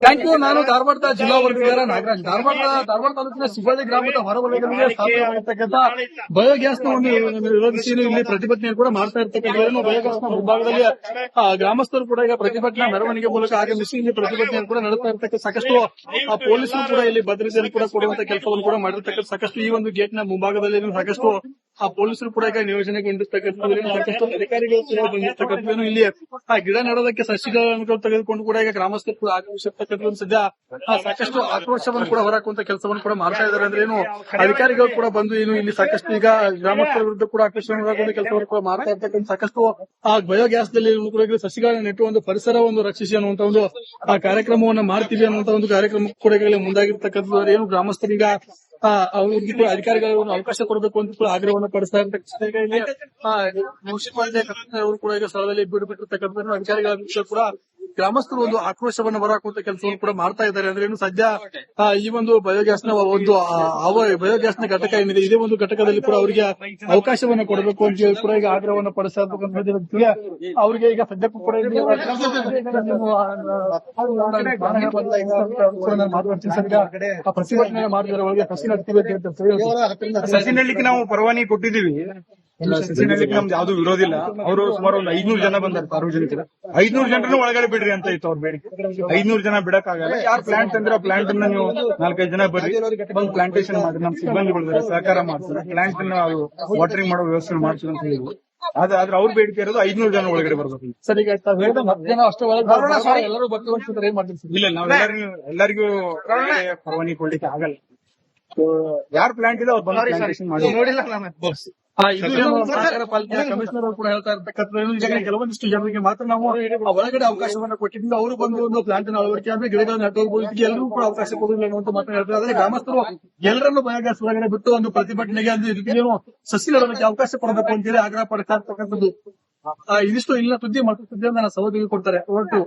Thank you. ನಾನು ಧಾರವಾಡದ ಜಿಲ್ಲಾ ವರದಿಗಾರ ನಾಗರಾಜ್. ಧಾರವಾಡ ತಾಲೂಕಿನ ಸುಬ್ಬಳ್ಳಿ ಗ್ರಾಮದ ಹೊರವಲಯದಲ್ಲಿ ಸ್ಥಾಪಿತವಾಗಿರ್ತಕ್ಕಂಥ ಬಯೋಗ್ಯಾಸ್ ನ ಒಂದು ವಿರೋಧಿಸಿ ಇಲ್ಲಿ ಪ್ರತಿಭಟನೆ ಕೂಡ ಮಾಡ್ತಾ ಇರ್ತಕ್ಕಂಥ ಬಯೋಗ್ಯಾಸ್ ನ ಮುಂಭಾಗದಲ್ಲಿ ಗ್ರಾಮಸ್ಥರು ಕೂಡ ಈಗ ಪ್ರತಿಭಟನಾ ಮೆರವಣಿಗೆ ಮೂಲಕ ಆಗಮಿಸಿ ಇಲ್ಲಿ ಪ್ರತಿಭಟನೆ ಕೂಡ ನಡೆಸ್ತಾ ಇರ್ತಕ್ಕಂಥ ಸಾಕಷ್ಟು ಪೊಲೀಸರು ಕೂಡ ಇಲ್ಲಿ ಭದ್ರತೆಯನ್ನು ಕೂಡ ಕೊಡುವಂತ ಕೆಲಸವನ್ನು ಕೂಡ ಮಾಡಿರ್ತಕ್ಕಂಥ ಸಾಕಷ್ಟು ಈ ಒಂದು ಗೇಟ್ ನ ಮುಂಭಾಗದಲ್ಲಿ ಸಾಕಷ್ಟು ಪೊಲೀಸರು ಕೂಡ ಈಗ ನಿಯೋಜನೆಗೊಂಡಿರ್ತಕ್ಕಂಥ ಸಾಕಷ್ಟು ಅಧಿಕಾರಿಗಳು ಕೂಡ ಬಂದಿರ್ತಕ್ಕಂಥ ಇಲ್ಲಿ ಗಿಡ ನೆಡೋದಕ್ಕೆ ಸಸಿಗಳನ್ನು ತೆಗೆದುಕೊಂಡು ಕೂಡ ಈಗ ಗ್ರಾಮಸ್ಥರು ಕೂಡ ಆಗಮಿಸಿರ್ತಕ್ಕಂಥ ಸದ್ಯ ಸಾಕಷ್ಟು ಆಕ್ರೋಶವನ್ನು ಕೂಡ ಹೊರಹಾಕುವಂತ ಕೆಲಸವನ್ನು ಕೂಡ ಮಾಡ್ತಾ ಇದ್ದಾರೆ. ಅಂದ್ರೆ ಏನು ಅಧಿಕಾರಿಗಳು ಕೂಡ ಬಂದು ಏನು ಇಲ್ಲಿ ಸಾಕಷ್ಟು ಈಗ ಗ್ರಾಮಸ್ಥರ ವಿರುದ್ಧ ಕೂಡ ಆಕ್ರೋಶವನ್ನು ಹೊರಹಾಕುವಂತ ಕೆಲಸವನ್ನು ಕೂಡ ಮಾಡ್ತಾ ಇರ್ತಕ್ಕಂಥ ಸಾಕಷ್ಟು ಬಯೋಗ್ಯಾಸ್ ದಲ್ಲಿ ಕೂಡ ಸಸಿಗಳನ್ನು ನೆಟ್ಟು ಒಂದು ಪರಿಸರವನ್ನು ರಕ್ಷಿಸಿ ಅನ್ನುವಂತ ಒಂದು ಕಾರ್ಯಕ್ರಮವನ್ನು ಮಾಡ್ತೀವಿ ಅನ್ನುವಂತ ಒಂದು ಕಾರ್ಯಕ್ರಮ ಕೂಡ ಮುಂದಾಗಿರ್ತಕ್ಕಂಥದ್ದು. ಏನು ಗ್ರಾಮಸ್ಥರೀಗ ಅವ್ರಿಗೆ ಕೂಡ ಅಧಿಕಾರಿಗಳು ಅವಕಾಶ ಕೊಡಬೇಕು ಅಂತ ಕೂಡ ಆಗ್ರಹವನ್ನು ಪಡಿಸ್ತಾ ಇರ್ತಕ್ಕಂಥ ಮುನ್ಸಿಪಾಲಿಟಿ ಅವರು ಕೂಡ ಈಗ ಸ್ಥಳದಲ್ಲಿ ಬಿಟ್ಟುಬಿಟ್ಟಿರ್ತಕ್ಕಂಥ ಅಧಿಕಾರಿಗಳ ವಿಷಯ ಕೂಡ ಗ್ರಾಮಸ್ಥರು ಒಂದು ಆಕ್ರೋಶವನ್ನು ಹೊರಹಾಕುವಂತ ಕೆಲಸವನ್ನು ಕೂಡ ಮಾಡ್ತಾ ಇದ್ದಾರೆ. ಅಂದ್ರೆ ಏನು ಸದ್ಯ ಈ ಒಂದು ಬಯೋಗ್ಯಾಸ್ ನ ಒಂದು ಬಯೋಗ್ಯಾಸ್ ನ ಘಟಕ ಏನಿದೆ ಇದೇ ಒಂದು ಘಟಕದಲ್ಲಿ ಕೂಡ ಅವರಿಗೆ ಅವಕಾಶವನ್ನು ಕೊಡಬೇಕು ಅಂತ ಹೇಳಿ ಕೂಡ ಈಗ ಆಗ್ರಹವನ್ನು ಪಡಿಸ್ತಾ ಇರ್ತಕ್ಕಂಥ ಅವರಿಗೆ ಈಗ ಸದ್ಯಕ್ಕೂ ಕೂಡ ಪ್ರತಿಭಟನೆ ಮಾಡಿದರೆ ಒಳಗೆ ಸಸಿ ನಡ್ತೀವಿ ಅಂತ ಹೇಳ್ತಾರೆ. ಸಸಿ ನೆಡ್ಲಿಕ್ಕೆ ನಾವು ಪರವಾನಗಿ ಕೊಟ್ಟಿದ್ದೀವಿ. ಸಸಿ ನೆಡ್ಲಿಕ್ಕೆ ನಮ್ದು ಯಾವ್ದು ವಿರೋಧಿಲ್ಲ. ಅವರು ಸುಮಾರು ಒಂದು 500 ಜನ ಬಂದಾರೆ. ಸಾರ್ವಜನಿಕರು 500 ಜನರನ್ನು ಒಳಗಡೆ ಬಿಡ್ರಿ ಅಂತ ಇತ್ತು ಅವ್ರ ಬೇಡಿಕೆ. 500 ಜನ ಬಿಡಕ್ಕಾಗಲ್ಲ. ಯಾರು ಪ್ಲಾಂಟ್ ಅಂದ್ರೆ ಆ ಪ್ಲಾಂಟ್ ಅನ್ನ ನೀವು 4-5 ಜನ ಬರ್ರಿ ಬಂದು ಪ್ಲಾಂಟೇಶನ್ ಮಾಡಿ ನಮ್ಮ ಸಿಬ್ಬಂದಿಗಳು ಸಹಕಾರ ಮಾಡ್ತಾರೆ. ಪ್ಲಾಂಟ್ ಅನ್ನ ವಾಟರಿಂಗ್ ಮಾಡೋ ವ್ಯವಸ್ಥೆ ಮಾಡ್ತೀವಿ ಅಂತ ಹೇಳಿದ್ರು. ಆದ್ರೆ ಅವ್ರ ಬೇಡಿಕೆ ಇರೋದು 500 ಜನ ಒಳಗಡೆ ಬರ್ಬೇಕು. ಸರ್ ಈಗ ಅಷ್ಟೇ ಒಳಗೆ ಎಲ್ಲರೂ ಬರ್ತೀವಿ ಏನ್ ಮಾಡ್ತೀವಿ? ಇಲ್ಲ, ನಾವು ಎಲ್ಲರಿಗೂ ಪರವಾನಗಿ ಕೊಡ್ಲಿಕ್ಕೆ ಆಗಲ್ಲ. ಯಾರು ಪ್ಲಾಂಟ್ ಇದೆ ಅವ್ರು ಬಂದು ಪ್ಲಾಂಟೇಶನ್ ಮಾಡಿ. ಸಹಕಾರ ಪಾಲಿಕೆಯ ಕಮಿಷನರ್ ಕೂಡ ಹೇಳ್ತಾ ಇರ್ತಕ್ಕಂಥ ಕೆಲವೊಂದಿಷ್ಟು ಜನರಿಗೆ ಮಾತ್ರ ನಾವು ಒಳಗಡೆ ಅವಕಾಶವನ್ನು ಕೊಟ್ಟಿದ್ದು ಅವರು ಬಂದು ಒಂದು ಪ್ಲಾಂಟ್ ಅಳವಡಿಕೆ ಅಂದ್ರೆ ಗಿಡಗಳನ್ನು ನೆಟ್ಟೋಗ್ಬೋದು, ಎಲ್ಲರಿಗೂ ಕೂಡ ಅವಕಾಶ ಕೊಡಲಿಲ್ಲ ಅನ್ನುವಂತ ಮಾತನ್ನು ಹೇಳ್ತಾರೆ. ಆದ್ರೆ ಗ್ರಾಮಸ್ಥರು ಎಲ್ಲರನ್ನು ಬಯೋಗ್ಯಾಸ್ ಒಳಗಡೆ ಬಿಟ್ಟು ಒಂದು ಪ್ರತಿಭಟನೆಗೆ ಏನು ಸಸಿ ನೆಡೋದಕ್ಕೆ ಅವಕಾಶ ಕೊಡಬೇಕು ಅಂತೇಳಿ ಆಗ್ರಹ ಪಡ್ತಾ ಇರ್ತಕ್ಕಂಥದ್ದು. ಇದಿಷ್ಟು ಇಲ್ಲಿನ ಸುದ್ದಿ ಮತ್ತು ಸುದ್ದಿಯನ್ನು ನನ್ನ ಸಹೋದರಿಗೆ ಕೊಡ್ತಾರೆ. ಹೊರಟು